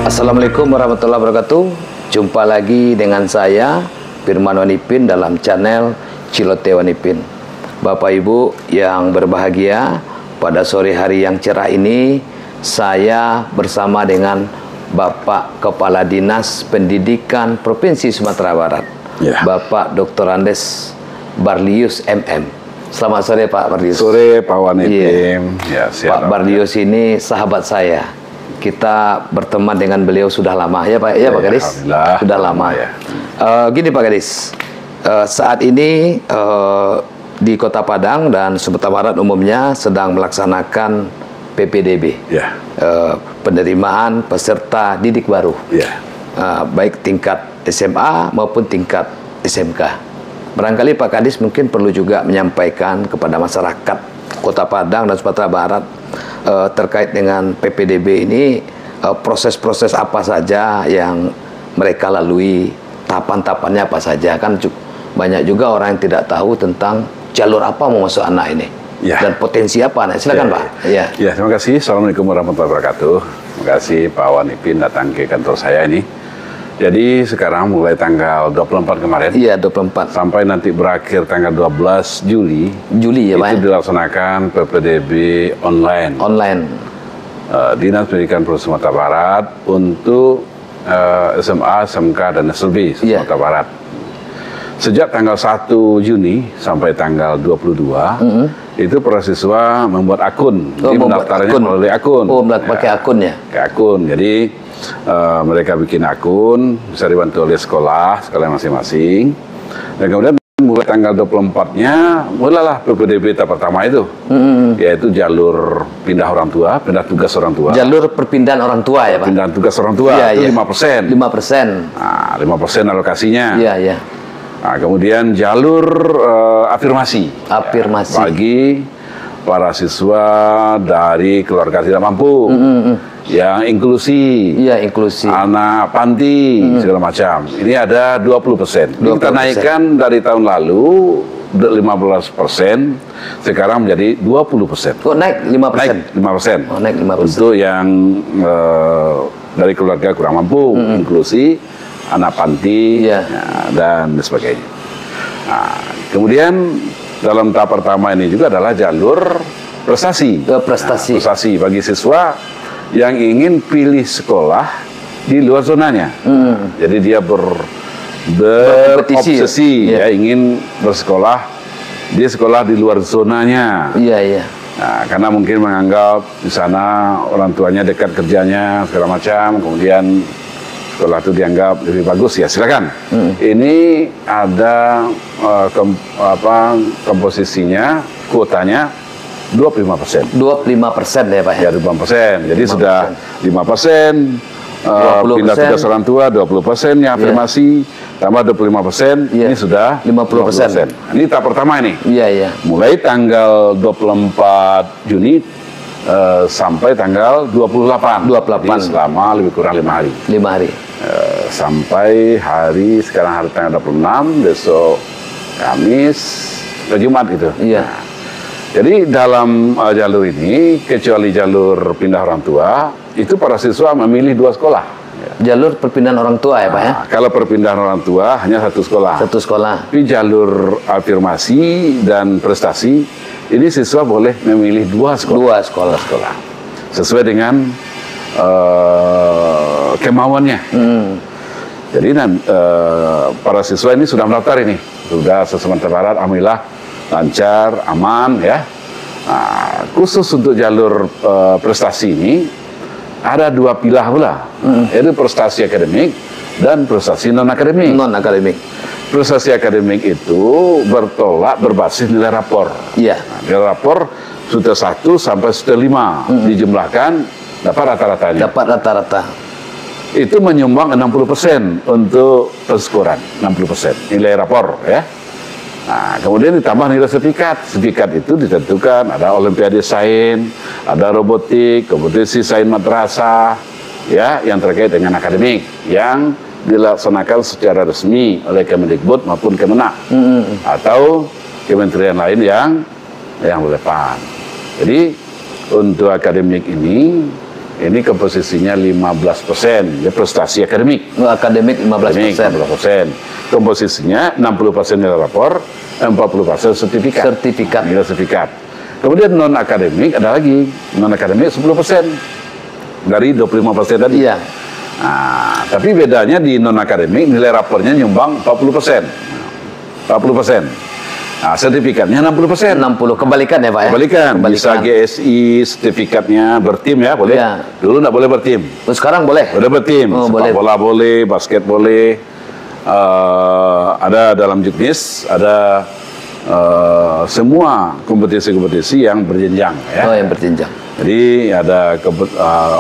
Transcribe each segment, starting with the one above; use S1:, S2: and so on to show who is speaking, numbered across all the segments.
S1: Assalamualaikum warahmatullahi wabarakatuh. Jumpa lagi dengan saya Firman Wanipin dalam channel Cilote Wanipin. Bapak Ibu yang berbahagia, pada sore hari yang cerah ini saya bersama dengan Bapak Kepala Dinas Pendidikan Provinsi Sumatera Barat, Bapak Dr. Andes Barlius MM. Selamat sore Pak Barlius.
S2: Sore Pak Wanipin.
S1: Pak Barlius ini sahabat saya. Kita berteman dengan beliau sudah lama ya Pak, ya Pak Gadis? Sudah lama. Gini Pak Gadis, saat ini di Kota Padang dan Sumatera Barat umumnya sedang melaksanakan PPDB, penerimaan peserta didik baru, baik tingkat SMA maupun tingkat SMK. Barangkali Pak Kadis mungkin perlu juga menyampaikan kepada masyarakat Kota Padang dan Sumatera Barat terkait dengan PPDB ini, proses-proses apa saja yang mereka lalui, tahapan-tahapannya apa saja. Kan banyak juga orang yang tidak tahu tentang jalur apa mau masuk anak ini dan potensi apa. Nah, silakan Pak.
S2: Terima kasih. Assalamualaikum warahmatullahi wabarakatuh. Terima kasih Pak Wanipin datang ke kantor saya ini. Jadi sekarang mulai tanggal 24 kemarin,
S1: 24
S2: sampai nanti berakhir tanggal 12 Juli ya Pak, itu dilaksanakan PPDB online. Dinas Pendidikan Provinsi Sumatera Barat untuk SMA, SMK, dan SLB Sumatera Barat. Sejak tanggal 1 Juni sampai tanggal 22, itu para siswa membuat akun. Jadi mendaftarnya melalui akun.
S1: Pakai akun ya?
S2: Pakai akun. Jadi mereka bikin akun, bisa dibantu oleh sekolah masing-masing. Dan kemudian mulai tanggal 24-nya, mulailah PPDB tahap pertama itu, yaitu jalur pindah orang tua, pindah tugas orang tua.
S1: Jalur perpindahan orang tua ya Pak?
S2: Pindahan tugas orang tua, itu 5%.
S1: 5%.
S2: Nah, 5% alokasinya. Nah, kemudian jalur afirmasi. Bagi para siswa dari keluarga tidak mampu, yang inklusi, anak panti, segala macam. Ini ada 20%. Kita naikkan dari tahun lalu 15%, sekarang menjadi 20%.
S1: Kok naik 5%?
S2: Naik 5%.
S1: Naik 5%.
S2: Untuk yang dari keluarga kurang mampu, inklusi, anak panti, dan sebagainya. Nah, kemudian dalam tahap pertama ini juga adalah jalur prestasi. Prestasi bagi siswa yang ingin pilih sekolah di luar zonanya. Jadi dia berobsesi ingin bersekolah di sekolah di luar zonanya. Nah, karena mungkin menganggap di sana orang tuanya dekat kerjanya segala macam, kemudian sekolah itu dianggap lebih bagus, ya silakan. Ini ada komposisinya, kuotanya 25%.
S1: 25% ya Pak ya?
S2: 25%. Jadi 25%. Sudah 5%, pindah tugas orang tua 20%, yang afirmasi tambah 25%, ini sudah 50%. Ini tahap pertama ini. Mulai tanggal 24 Juni sampai tanggal 28. Jadi selama lebih kurang 5 hari. Sampai sekarang hari tanggal 26, besok Kamis, Jumat gitu. Jadi dalam jalur ini, kecuali jalur pindah orang tua, itu para siswa memilih 2 sekolah.
S1: Jalur perpindahan orang tua ya Pak ya?
S2: Kalau perpindahan orang tua hanya 1 sekolah. Tapi jalur afirmasi dan prestasi, ini siswa boleh memilih 2 sekolah. Sesuai dengan kemauannya. Jadi para siswa ini sudah mendaftar ini, sudah se-Sumatera Barat, alhamdulillah lancar, aman ya. Nah, khusus untuk jalur prestasi ini ada 2 pilah pula, yaitu prestasi akademik dan prestasi non akademik. Prestasi akademik itu berbasis nilai rapor. Nah, nilai rapor sudah 1 sampai sudah 5 dijumlahkan dapat rata-ratanya. Itu menyumbang 60% untuk persekoran, 60% nilai rapor ya. Nah, kemudian ditambah nilai sertifikat. Sertifikat itu ditentukan ada olimpiade sains, ada robotik, kompetisi sains madrasah, ya, yang terkait dengan akademik yang dilaksanakan secara resmi oleh Kemendikbud maupun Kemenak atau kementerian lain yang relevan. Jadi untuk akademik ini ini komposisinya 15%, ya prestasi akademik.
S1: Akademik 15%.
S2: Komposisinya 60% nilai rapor, 40% sertifikat. Nilai sertifikat. Kemudian non akademik ada lagi, non akademik 10% dari 25% tadi.
S1: Iya.
S2: Nah, tapi bedanya di non akademik nilai rapornya nyumbang 40%. 40%. Nah, sertifikatnya 60%.
S1: 60, kebalikan ya Pak ya?
S2: Kebalikan. Bisa GSI, sertifikatnya bertim ya, boleh.
S1: Ya.
S2: Dulu nggak boleh bertim.
S1: Sekarang boleh?
S2: Boleh bertim.
S1: Oh,
S2: sepak bola boleh, basket boleh. Ada dalam juknis, ada semua kompetisi-kompetisi yang berjenjang ya.
S1: Oh, yang berjenjang.
S2: Jadi ada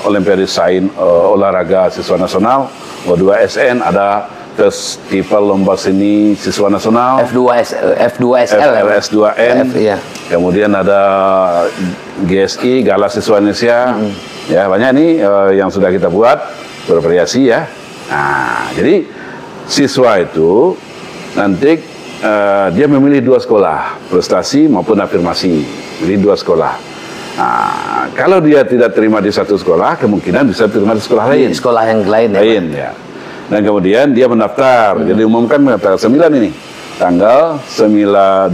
S2: Olimpiade Sains Olahraga Siswa Nasional, O2SN, ada Festival Lomba Seni Siswa Nasional,
S1: F2SL,
S2: FLS2N,
S1: iya.
S2: Kemudian ada GSI, Gala Siswa Indonesia, ya banyak nih yang sudah kita buat, bervariasi ya. Nah, jadi siswa itu nanti dia memilih 2 sekolah, prestasi maupun afirmasi, pilih 2 sekolah. Nah, kalau dia tidak terima di satu sekolah, kemungkinan bisa terima di sekolah lain.
S1: Di sekolah yang lain ya.
S2: Ya. Dan kemudian dia mendaftar. Jadi umumkan tanggal 9 ini. Tanggal 29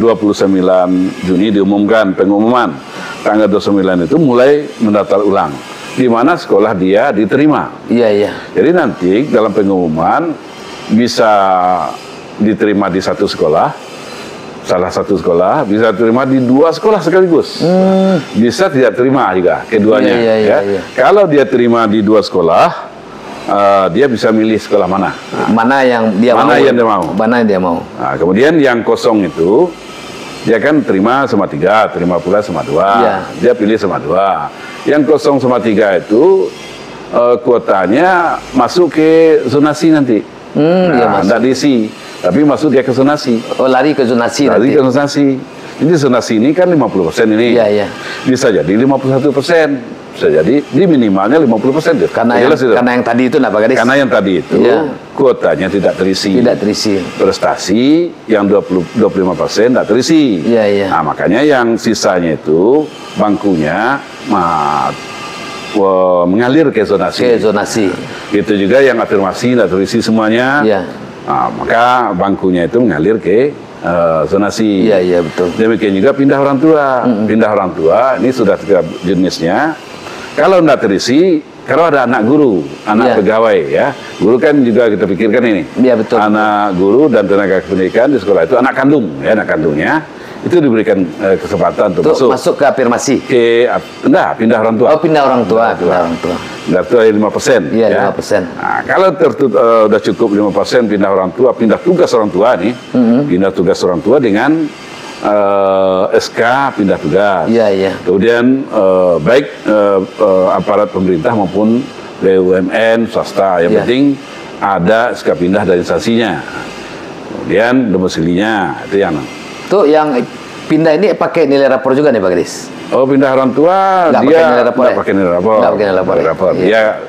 S2: Juni diumumkan pengumuman. Tanggal 29 itu mulai mendaftar ulang. Di mana sekolah dia diterima.
S1: Iya, iya.
S2: Jadi nanti dalam pengumuman bisa diterima di satu sekolah, salah satu sekolah, bisa terima di 2 sekolah sekaligus. Bisa tidak terima juga keduanya.
S1: Iya.
S2: Kalau dia terima di 2 sekolah, dia bisa milih sekolah mana.
S1: Mana yang dia mau. Mana yang dia mau.
S2: Nah, kemudian yang kosong itu dia kan terima sama 3, terima pula sama 2.
S1: Iya.
S2: Dia pilih sama 2. Yang kosong sama 3 itu kuotanya masuk ke zonasi nanti. Tidak diisi, tapi masuk dia ke zonasi.
S1: Oh, lari ke zonasi
S2: lari
S1: nanti.
S2: ke zonasi. Jadi zonasi ini kan 50% ini.
S1: Iya.
S2: Bisa jadi 51%. Bisa jadi di minimalnya 50%.
S1: Karena yang tadi itu, Pak Gadis?
S2: Karena yang tadi itu kuotanya tidak terisi.
S1: Tidak terisi.
S2: Prestasi yang 25% tidak terisi.
S1: Iya.
S2: Nah, makanya yang sisanya itu bangkunya mengalir ke zonasi. Itu juga yang afirmasi tidak terisi semuanya.
S1: Iya.
S2: Nah, maka bangkunya itu mengalir ke zonasi.
S1: Iya, betul.
S2: Demikian juga pindah orang tua. Pindah orang tua ini sudah 3 jenisnya. Kalau tidak terisi, kalau ada anak guru, anak pegawai ya, guru kan juga kita pikirkan ini.
S1: Iya, betul.
S2: Anak guru dan tenaga pendidikan di sekolah itu anak kandung, ya anak kandungnya itu diberikan kesempatan untuk
S1: masuk ke afirmasi.
S2: Pindah orang tua.
S1: Oh, pindah orang tua.
S2: Pindah orang tua 5%.
S1: Iya, ya. 5%.
S2: Nah, kalau sudah cukup 5% pindah orang tua, pindah tugas orang tua nih, pindah tugas orang tua dengan SK pindah tugas.
S1: Iya.
S2: Kemudian baik aparat pemerintah maupun BUMN swasta, yang penting ada SK pindah dari instansinya. Kemudian domisilinya itu yang
S1: pindah ini pakai nilai rapor juga nih Pak Gadis?
S2: Oh, pindah orang tua
S1: nggak pakai nilai rapor.
S2: Dia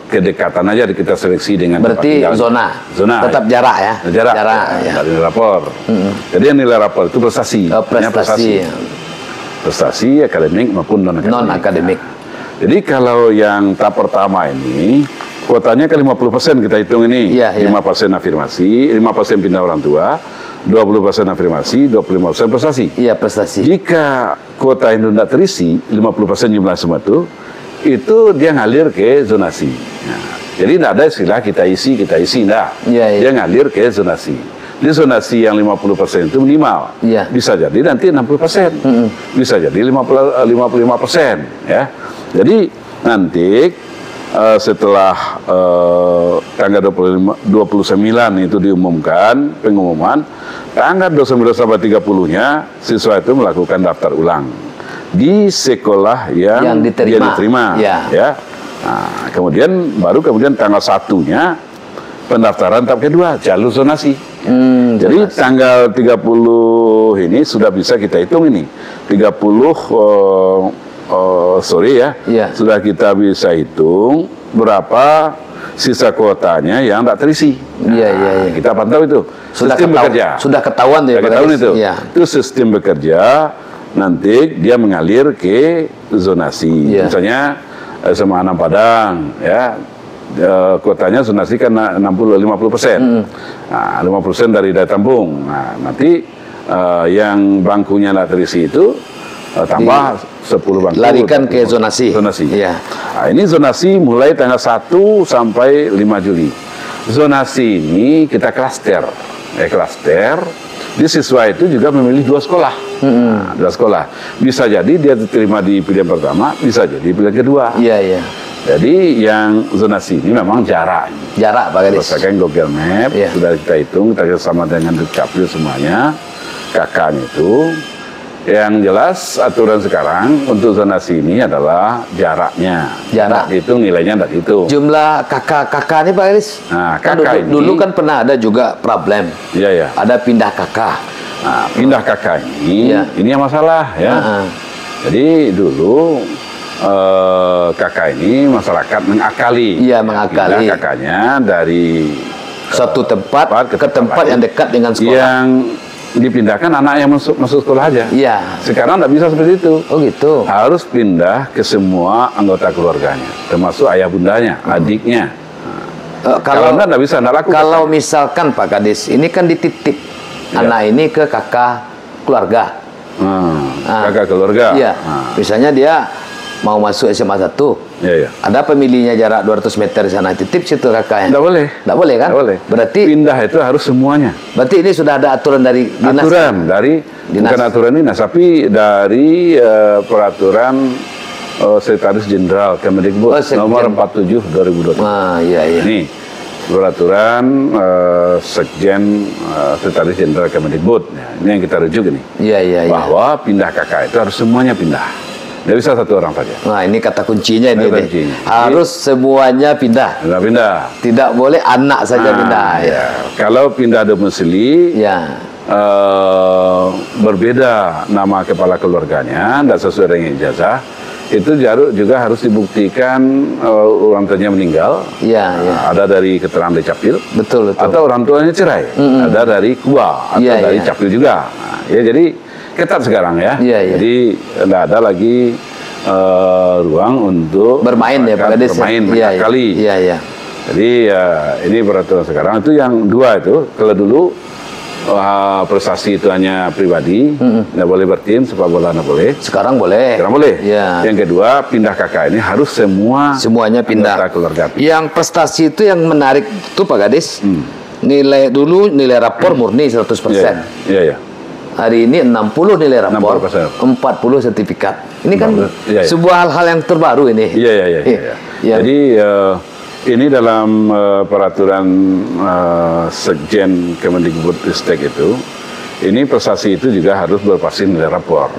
S2: kedekatan aja kita seleksi dengan
S1: berarti zona tetap jarak ya.
S2: Jarak dari nilai rapor. Jadi yang nilai rapor itu prestasi. Prestasi akademik maupun non akademik. Jadi kalau yang tahap pertama ini kuotanya ke 50% kita hitung ini. 5% afirmasi, 5% pindah orang tua, 20% afirmasi, 25% prestasi.
S1: Iya, prestasi.
S2: Jika kuota itu tidak terisi, 50% jumlah semua itu dia ngalir ke zonasi. Nah, jadi tidak ada istilah kita isi, tidak. Dia ngalir ke zonasi. Di zonasi yang 50% itu minimal. Bisa jadi nanti 60%. Bisa jadi 55%. Ya. Jadi nanti setelah tanggal 29 itu diumumkan pengumuman, tanggal 29 sampai 30-nya siswa itu melakukan daftar ulang di sekolah yang dia diterima. Ya. Nah, kemudian tanggal 1-nya pendaftaran tahap kedua, jalur zonasi. Jadi tanggal 30 ini sudah bisa kita hitung ini. 30 sudah kita bisa hitung berapa sisa kuotanya yang tidak terisi. Kita pantau itu.
S1: Sudah ketahuan ya,
S2: itu. Itu sistem bekerja. Nanti dia mengalir ke zonasi. Misalnya SMA 6 Padang, ya. Kuotanya zonasi kan 50%. Nah, 50% dari daya tampung. Nah, nanti yang bangkunya nggak terisi itu tambah 10 bangku.
S1: Larikan ke zonasi.
S2: Iya. Nah, ini zonasi mulai tanggal 1 sampai 5 Juli. Zonasi ini kita klaster. Klaster. Di siswa itu juga memilih 2 sekolah. Nah, 2 sekolah. Bisa jadi dia diterima di pilihan pertama, bisa jadi pilihan kedua.
S1: Iya, iya.
S2: Jadi yang zonasi ini memang jarak.
S1: Jarak, Pak Gadis.
S2: Berdasarkan Google Map, sudah kita hitung, kita sama dengan Dukcapil semuanya, kakaknya itu. Yang jelas aturan sekarang untuk zonasi ini adalah jaraknya.
S1: Jarak.
S2: Itu nilainya tidak itu.
S1: Jumlah kakak-kakak ini Pak Gadis.
S2: Nah,
S1: kan
S2: kakak
S1: dulu kan pernah ada juga problem.
S2: Iya, ya.
S1: Ada pindah kakak.
S2: Nah, pindah kakak ini yang masalah ya. Jadi dulu kakak ini masyarakat mengakali.
S1: Iya, mengakali.
S2: Kakaknya dari
S1: suatu tempat ke tempat yang dekat dengan sekolah.
S2: Yang dipindahkan anak yang masuk sekolah aja.
S1: Iya.
S2: Sekarang tidak bisa seperti itu.
S1: Oh gitu.
S2: Harus pindah ke semua anggota keluarganya, termasuk ayah bundanya, adiknya. Kalau tidak bisa, tidak laku.
S1: Kalau misalkan Pak Kadis, ini kan dititip anak ini ke kakak keluarga.
S2: Kakak keluarga.
S1: Iya. Misalnya dia mau masuk SMA 1, ada pemilihnya jarak 200 meter di sana, titip situ kakaknya.
S2: Tidak boleh.
S1: Tidak boleh kan?
S2: Tidak boleh.
S1: Berarti
S2: pindah itu harus semuanya.
S1: Berarti ini sudah ada aturan dari dinas.
S2: Aturan dari dinas. Bukan aturan dinas, tapi dari peraturan Sekretaris Jenderal Kemendikbud nomor 47 2020.
S1: Iya.
S2: Ini peraturan Sekjen Sekretaris Jenderal Kemendikbud. Ini yang kita rujuk ini.
S1: Iya.
S2: Bahwa pindah kakak itu harus semuanya pindah. Tidak bisa satu orang saja.
S1: Nah, ini kata kuncinya ini. Harus semuanya pindah.
S2: Pindah.
S1: Tidak boleh anak saja pindah.
S2: Ya. Kalau pindah domisili, berbeda nama kepala keluarganya, tidak sesuai dengan ijazah, itu juga harus dibuktikan orang tuanya meninggal. Ada dari keterangan Dukcapil.
S1: Betul.
S2: Atau orang tuanya cerai. Ada dari KUA atau dari Capil juga. Jadi ketat sekarang ya. Jadi tidak ada lagi ruang untuk
S1: bermain ya Pak Gadis.
S2: Bermain kali. Jadi ini peraturan sekarang itu yang 2 itu. Kalau dulu prestasi itu hanya pribadi, tidak boleh bertim, sepak bola tidak boleh.
S1: Sekarang boleh.
S2: Sekarang boleh. Yang kedua, pindah kakak ini harus semuanya pindah keluarga.
S1: Yang prestasi itu yang menarik itu Pak Gadis. Nilai rapor murni 100%.
S2: Iya.
S1: Hari ini 60 nilai rapor, 40 sertifikat. Ini kan sebuah hal yang terbaru ini.
S2: Iya. Jadi ini dalam peraturan Sekjen Kemendikbudristek itu, ini prestasi itu juga harus berbasis nilai rapor.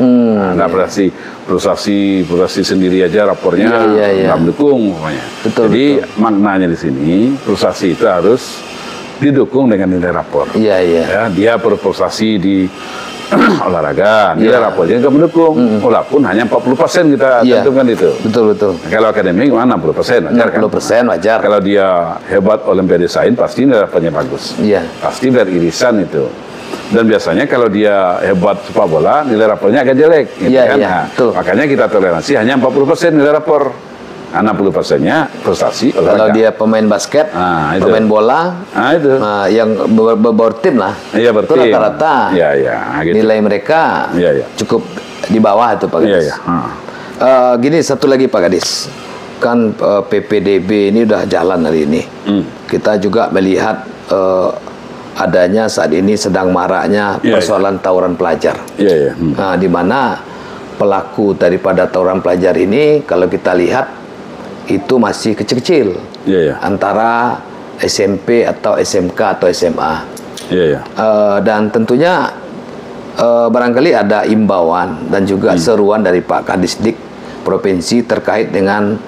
S2: Nah, prestasi sendiri aja rapornya nggak mendukung, pokoknya. Jadi maknanya di sini prestasi itu harus didukung dengan nilai rapor. Ya, dia berprestasi di olahraga, nilai rapornya nggak mendukung, walaupun hanya 40% kita tentukan itu.
S1: Betul.
S2: Nah, kalau akademik 60% wajar kan?
S1: 60% wajar.
S2: Kalau dia hebat Olimpiade Sains, pasti nilai rapornya bagus. Pasti dari irisan itu. Dan biasanya kalau dia hebat sepak bola, nilai rapornya agak jelek. Makanya kita toleransi hanya 40% nilai rapor. 60%-nya prestasi olahraga.
S1: Kalau dia pemain basket, pemain bola, yang berbaur tim lah.
S2: Iya, bertim.
S1: Itu rata-rata
S2: gitu.
S1: nilai mereka cukup di bawah itu Pak Gadis. Gini, satu lagi Pak Gadis. Kan PPDB ini udah jalan hari ini. Kita juga melihat adanya saat ini sedang maraknya persoalan tawuran pelajar. Nah, di mana pelaku daripada tawuran pelajar ini kalau kita lihat itu masih kecil-kecil, antara SMP atau SMK atau SMA. Dan tentunya barangkali ada imbauan dan juga seruan dari Pak Kadisdik Provinsi terkait dengan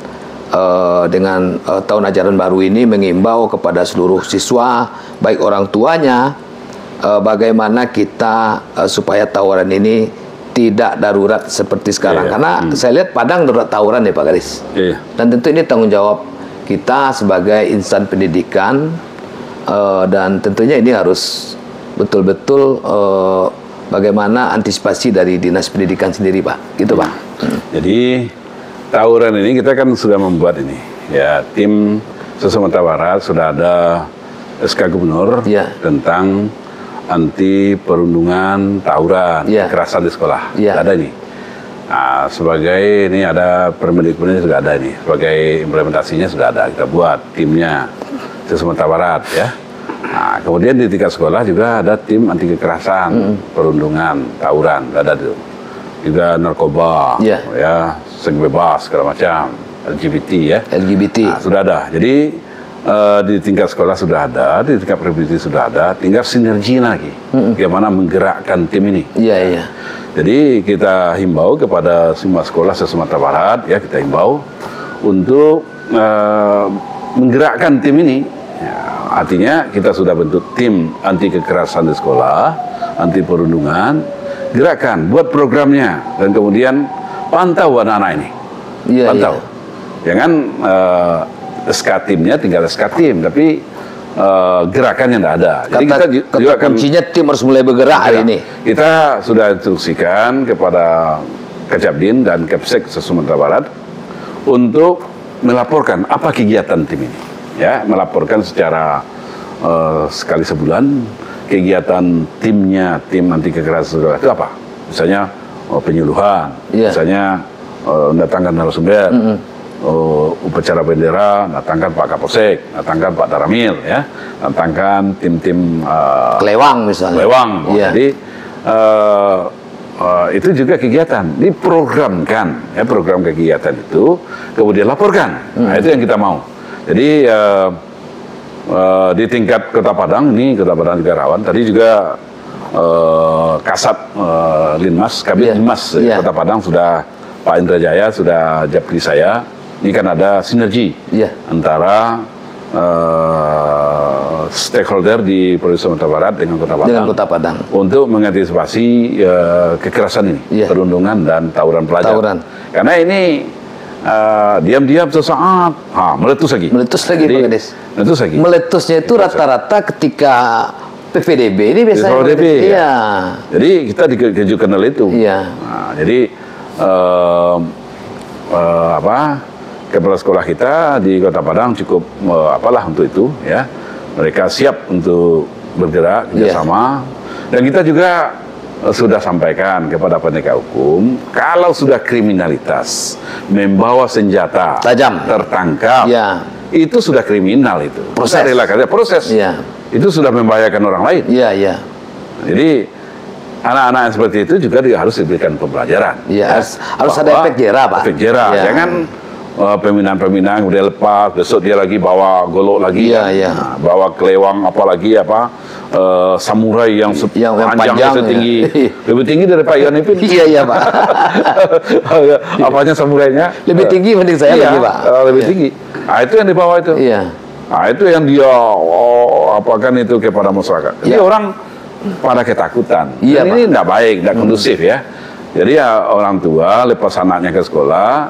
S1: tahun ajaran baru ini, mengimbau kepada seluruh siswa, baik orang tuanya, bagaimana kita supaya tawuran ini tidak darurat seperti sekarang. Karena saya lihat Padang darurat tawuran ya Pak Gadis. Dan tentu ini tanggung jawab kita sebagai insan pendidikan, dan tentunya ini harus betul-betul bagaimana antisipasi dari Dinas Pendidikan sendiri Pak. Gitu Pak.
S2: Jadi tawuran ini kita kan sudah membuat ini, ya tim Sumatera Barat sudah ada SK Gubernur tentang anti perundungan, tawuran, kekerasan di sekolah. Ada ini. Nah, sebagai ini ada Permendikbudnya juga ada ini. Sebagai implementasinya sudah ada, kita buat timnya Sumatera Barat ya. Nah, kemudian di tingkat sekolah juga ada tim anti kekerasan, perundungan, tawuran, ada tuh. Juga narkoba, ya, seks bebas segala macam, LGBT ya. LGBT. Nah, sudah ada. Jadi di tingkat sekolah sudah ada, di tingkat provinsi sudah ada, tinggal sinergi lagi. Bagaimana menggerakkan tim ini. Jadi kita himbau kepada semua sekolah se-Sumatera Barat, ya kita himbau untuk menggerakkan tim ini. Ya, artinya kita sudah bentuk tim anti kekerasan di sekolah, anti perundungan, gerakan, buat programnya, dan kemudian pantau anak-anak ini. Pantau. Jangan SK timnya tinggal SK tim, tapi gerakannya tidak ada. Jadi kita juga
S1: kuncinya tim harus mulai bergerak hari ini.
S2: Kita sudah instruksikan kepada Kejabdin dan Kepsek Sumatera Barat untuk melaporkan apa kegiatan tim ini. Ya, melaporkan secara sekali sebulan kegiatan timnya, tim anti kekerasan sekolah itu apa? Misalnya penyuluhan, misalnya mendatangkan narasumber, upacara bendera, datangkan Pak Kapolsek, datangkan Pak Daramil, ya, datangkan tim-tim
S1: Kelewang misalnya.
S2: Kelewang. Jadi itu juga kegiatan, diprogramkan, ya, program kegiatan itu, kemudian laporkan. Nah, itu yang kita mau. Jadi di tingkat Kota Padang, ini Kota Padang juga rawan. Tadi juga Kasat Linmas, Kabid Linmas Kota Padang sudah, Pak Indra Jaya sudah japri saya. Ini kan ada sinergi antara stakeholder di Provinsi Sumatera Barat dengan Kota Padang untuk mengantisipasi kekerasan ini, perundungan dan tawuran pelajar. Karena ini diam-diam sesaat meletus lagi.
S1: Jadi, Pak Kades.
S2: Meletus lagi.
S1: Meletusnya itu rata-rata ketika PPDB ini biasanya.
S2: PPDB, ya. Jadi kita dikejutkan oleh itu. Nah, jadi kepala sekolah kita di Kota Padang cukup apalah untuk itu, ya. Mereka siap untuk bergerak kerjasama, dan kita juga sudah sampaikan kepada penegak hukum, kalau sudah kriminalitas membawa senjata tajam tertangkap, itu sudah kriminal, itu proses itu sudah membahayakan orang lain. Jadi anak-anak yang seperti itu juga harus diberikan pembelajaran.
S1: Harus ada efek jera, Pak.
S2: Efek jera, jangan pembinaan kemudian lepas, besok dia lagi bawa golok lagi, bawa kelewang apalagi samurai yang panjang setinggi, lebih tinggi dari Pak Iwan Ipin.
S1: Pak.
S2: Apanya samurainya?
S1: Lebih tinggi mending saya lagi, Pak.
S2: Lebih tinggi. Nah, itu yang dibawa itu. Nah, itu yang dia apakan itu kepada masyarakat. Jadi orang pada ketakutan. Dan ini tidak baik, tidak kondusif, ya. Jadi orang tua lepas anaknya ke sekolah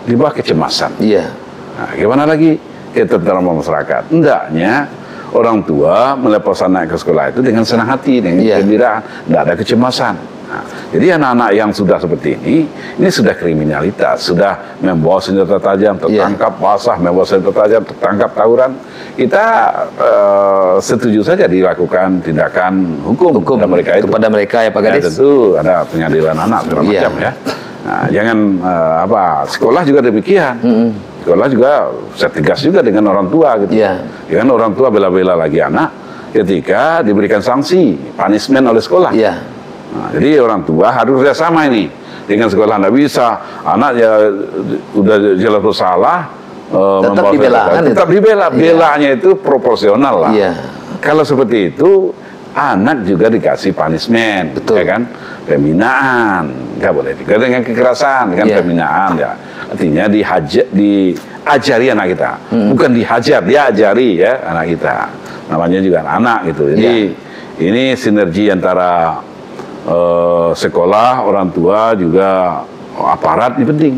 S2: di bawah kecemasan. Nah, gimana lagi kita dalam masyarakat? Hendaknya orang tua melepas anak ke sekolah itu dengan senang hati, dengan gembiraan, tidak ada kecemasan. Nah, jadi anak-anak yang sudah seperti ini sudah kriminalitas, sudah membawa senjata tajam, tertangkap basah, membawa senjata tajam, tertangkap tawuran. Kita setuju saja dilakukan tindakan hukum kepada mereka itu.
S1: Kepada mereka, ya Pak Kades.
S2: Tentu ada pengadilan anak segala macam, ya. Nah, jangan sekolah juga demikian. Sekolah juga saya tegas juga dengan orang tua gitu. Jangan orang tua bela-bela lagi anak ketika diberikan sanksi, punishment oleh sekolah. Nah, jadi orang tua harus kerjasama ini dengan sekolah. Tidak bisa anak ya udah jelas bersalah
S1: tetap dibela,
S2: tetap dibela. Belanya itu proporsional lah. Kalau seperti itu anak juga dikasih punishment, ya kan? Pembinaan, nggak boleh juga dengan kekerasan, dengan pembinaan, ya. Artinya diajari anak kita, bukan dihajar, diajari, ya, anak kita. Namanya juga anak gitu. Jadi ini sinergi antara sekolah, orang tua, juga aparat ini penting.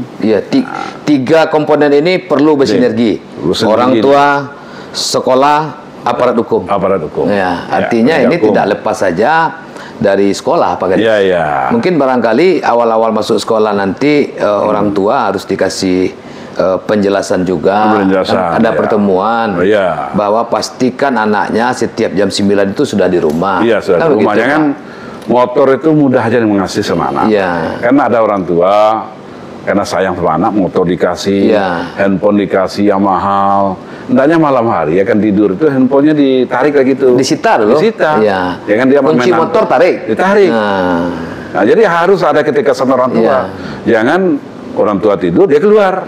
S1: Tiga komponen ini perlu bersinergi. Orang tua, sekolah, aparat hukum.
S2: Aparat hukum.
S1: Artinya ini tidak lepas saja dari sekolah, Pak Gadis. Mungkin barangkali awal-awal masuk sekolah nanti orang tua harus dikasih penjelasan juga, ada pertemuan bahwa pastikan anaknya setiap jam 9 itu sudah di rumah.
S2: Iya, sudah di rumah. Jangan motor itu mudah aja mengasih sama anak. Karena ada orang tua karena sayang sama anak, motor dikasih, handphone dikasih yang mahal. Hendaknya malam hari akan tidur itu handphonenya ditarik lagi tuh.
S1: Disita dulu.
S2: Disita. Jangan dia
S1: kunci motor tarik.
S2: Ditarik. Nah, jadi harus ada ketegasan orang tua. Jangan orang tua tidur dia keluar.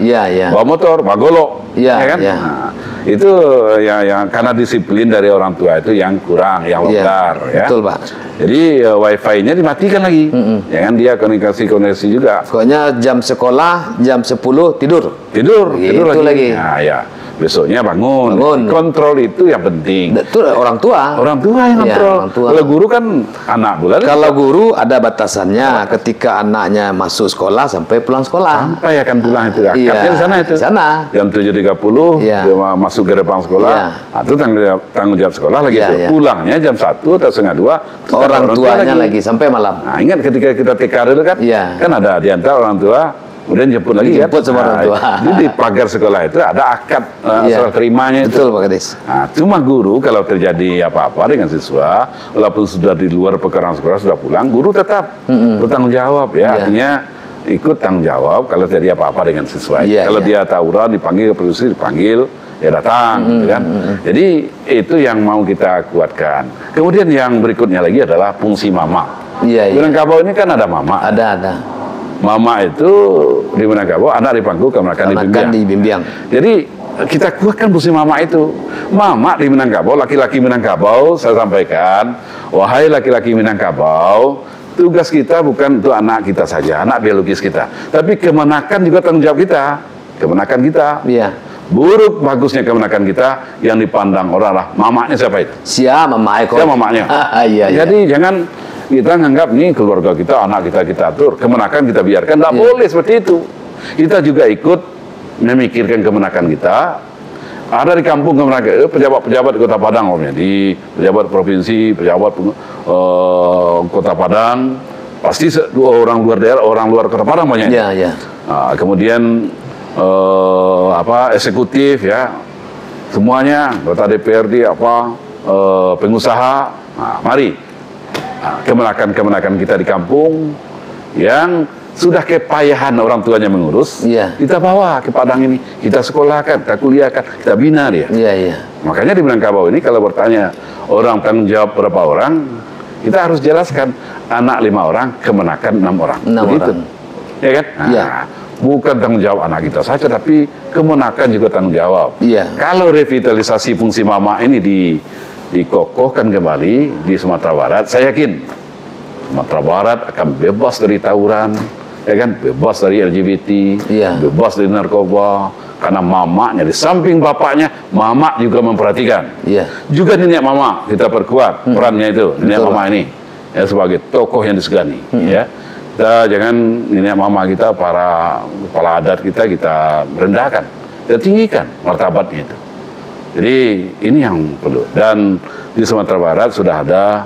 S2: Bawa motor, bawa golok. Kan? Nah, itu yang karena disiplin dari orang tua itu yang kurang, yang longgar.
S1: Betul, Pak.
S2: Jadi wifi-nya dimatikan lagi. Jangan dia koneksi juga.
S1: Pokoknya jam sekolah jam 10 tidur.
S2: Tidur
S1: lagi.
S2: Nah, besoknya bangun. Kontrol itu yang penting.
S1: Itu orang tua.
S2: Orang tua yang kontrol. Kalau guru kan anak bulan.
S1: Kalau guru ada batasannya ketika anaknya masuk sekolah sampai pulang sekolah.
S2: Sampai akan pulang itu. Akadnya di sana itu. Jam 7.30 dia masuk ke depan sekolah. Nah, itu tanggung jawab sekolah lagi itu. Pulangnya jam 1 atau setengah 2.
S1: Orang tuanya lagi sampai malam.
S2: Nah, ingat ketika kita TK dulu kan. Kan ada di antara orang tua. Kemudian jemput lagi
S1: sama orang tua.
S2: Jadi di pagar sekolah itu ada akad serah terimanya itu.
S1: Betul, Pak Gadis.
S2: Nah, cuma guru kalau terjadi apa-apa dengan siswa, walaupun sudah di luar perkiraan sekolah sudah pulang, guru tetap bertanggung jawab Artinya ikut tanggung jawab kalau terjadi apa-apa dengan siswa. Kalau dia tawuran dipanggil ke polisi, dipanggil datang, gitu kan. Jadi itu yang mau kita kuatkan. Kemudian yang berikutnya lagi adalah fungsi mama. Minangkabau ini kan ada mama.
S1: Ada.
S2: Mama itu di Minangkabau, anak di Pangku, kemenakan
S1: di Bimbiang.
S2: Jadi kita kuatkan fungsi mama itu. Mama di Minangkabau, laki-laki Minangkabau, saya sampaikan, wahai laki-laki Minangkabau, tugas kita bukan untuk anak kita saja, anak biologis kita, tapi kemenakan juga tanggung jawab kita. Kemenakan kita. Buruk bagusnya kemenakan kita yang dipandang orang lah mamanya siapa itu?
S1: Mama Eko.
S2: Mamanya. Jadi jangan kita nganggap nih keluarga kita, anak kita atur, kemenakan kita biarkan. Tidak boleh seperti itu. Kita juga ikut memikirkan kemenakan kita. Ada di kampung kemenakan, pejabat-pejabat di Kota Padang, di pejabat provinsi, pejabat Kota Padang, pasti orang luar daerah, orang luar Kota Padang banyak. Nah, kemudian eksekutif semuanya, kota DPRD pengusaha. Nah, mari. Kemenakan kita di kampung yang sudah kepayahan orang tuanya mengurus, kita bawa ke Padang ini, kita sekolahkan, kita kuliahkan, kita bina dia. Makanya di Minangkabau ini kalau bertanya orang tanggung jawab berapa orang, kita harus jelaskan anak 5 orang, kemenakan 6 orang.
S1: 6 orang.
S2: Ya kan? Bukan tanggung jawab anak kita saja, tapi kemenakan juga tanggung jawab. Kalau revitalisasi fungsi mama ini dikokohkan kembali di Sumatera Barat, saya yakin Sumatera Barat akan bebas dari tawuran, bebas dari LGBT, bebas dari narkoba, karena mamanya di samping bapaknya, mama juga memperhatikan. Juga nenek mama kita perkuat perannya itu, nenek mama ini sebagai tokoh yang disegani. Kita jangan nenek mama kita, para kepala adat kita rendahkan, kita tinggikan martabatnya itu. Jadi ini yang perlu. Dan di Sumatera Barat sudah ada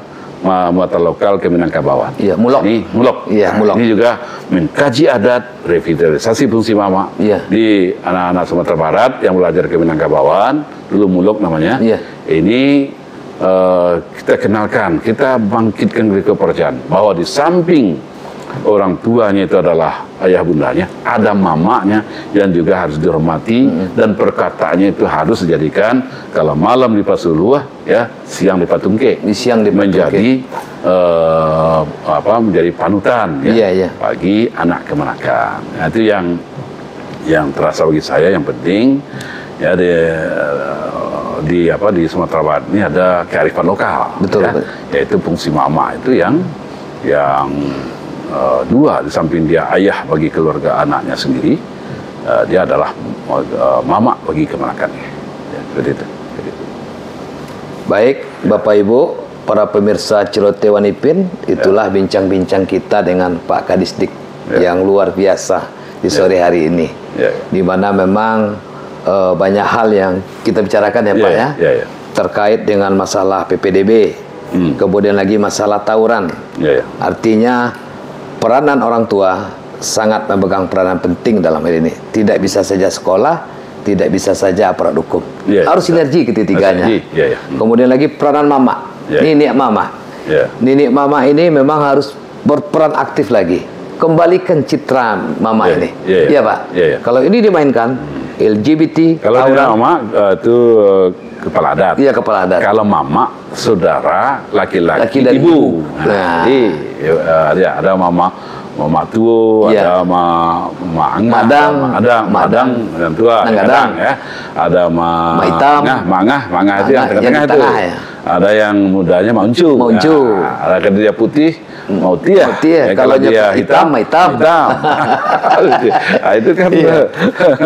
S2: muatan lokal ke Minangkabauan.
S1: Mulok.
S2: Ini Mulok.
S1: Mulok.
S2: Ini juga mengkaji adat, revitalisasi fungsi mama di anak-anak Sumatera Barat yang belajar ke Minangkabauan. Dulu Mulok namanya. Ini kita kenalkan, kita bangkitkan kepercayaan bahwa di samping orang tuanya itu adalah ayah bundanya, ada mamanya yang juga harus dihormati, dan perkataannya itu harus dijadikan kalau malam di Pasuluah, siang di Patungke, menjadi menjadi panutan bagi anak kemenakan. Nah, itu yang terasa bagi saya yang penting di Sumatera Barat ini ada kearifan lokal. Yaitu fungsi mama itu yang dua, di samping dia ayah bagi keluarga anaknya sendiri, dia adalah mama bagi kemenakannya. Seperti itu.
S1: Baik, Bapak Ibu, para pemirsa Celotewan Ipin, itulah bincang-bincang kita dengan Pak Kadisdik yang luar biasa di sore hari ini. Di mana memang banyak hal yang kita bicarakan Pak terkait dengan masalah PPDB, Kemudian lagi masalah tawuran. Artinya peranan orang tua sangat memegang peranan penting dalam hal ini. Tidak bisa saja sekolah, tidak bisa saja aparat hukum. Harus sinergi ketiganya. Kemudian lagi peranan mama, nenek mama. Nenek mama ini memang harus berperan aktif lagi. Kembalikan citra mama ini. Iya Pak. Kalau ini dimainkan, LGBT.
S2: Kalau mama itu kepala adat.
S1: Iya, kepala adat.
S2: Kalau mama, saudara, laki-laki, ibu. Nah, jadi ada mama tua, ada mama madang dan tua, kadang ya. Ada
S1: hitam,
S2: mangah itu yang tengah-tengah itu. Ya. Ada yang mudanya mauncu. Nah, ada dia putih, mautia.
S1: Kalau dia hitam.
S2: Nah, itu kan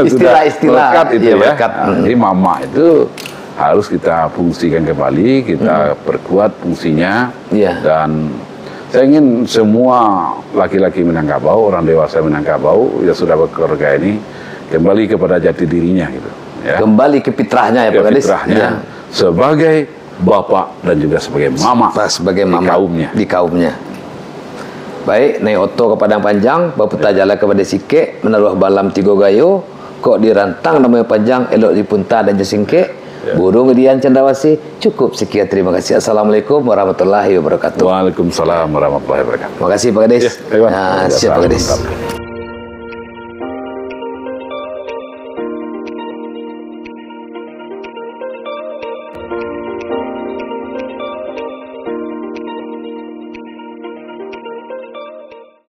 S1: istilah-istilah
S2: itu ya. Jadi mama itu harus kita fungsikan kembali, kita perkuat fungsinya, dan saya ingin semua laki-laki Minangkabau, orang dewasa Minangkabau yang sudah berkeluarga ini kembali kepada jati dirinya gitu. Ya.
S1: Kembali ke fitrahnya ya Pak Gadis.
S2: Sebagai bapak dan juga sebagai mama, di kaumnya.
S1: Baik, Nai Oto ke Padang Panjang, Baputa Jala kepada Sike, menaruh balam tigo gayo, kok dirantang namanya panjang, elok dipunta dan jesingke. Burung Dian Cendrawasih. Cukup sekian, terima kasih. Assalamualaikum warahmatullahi wabarakatuh.
S2: Waalaikumsalam warahmatullahi wabarakatuh.
S1: Terima kasih Pak Gadis. Siap Pak Gadis.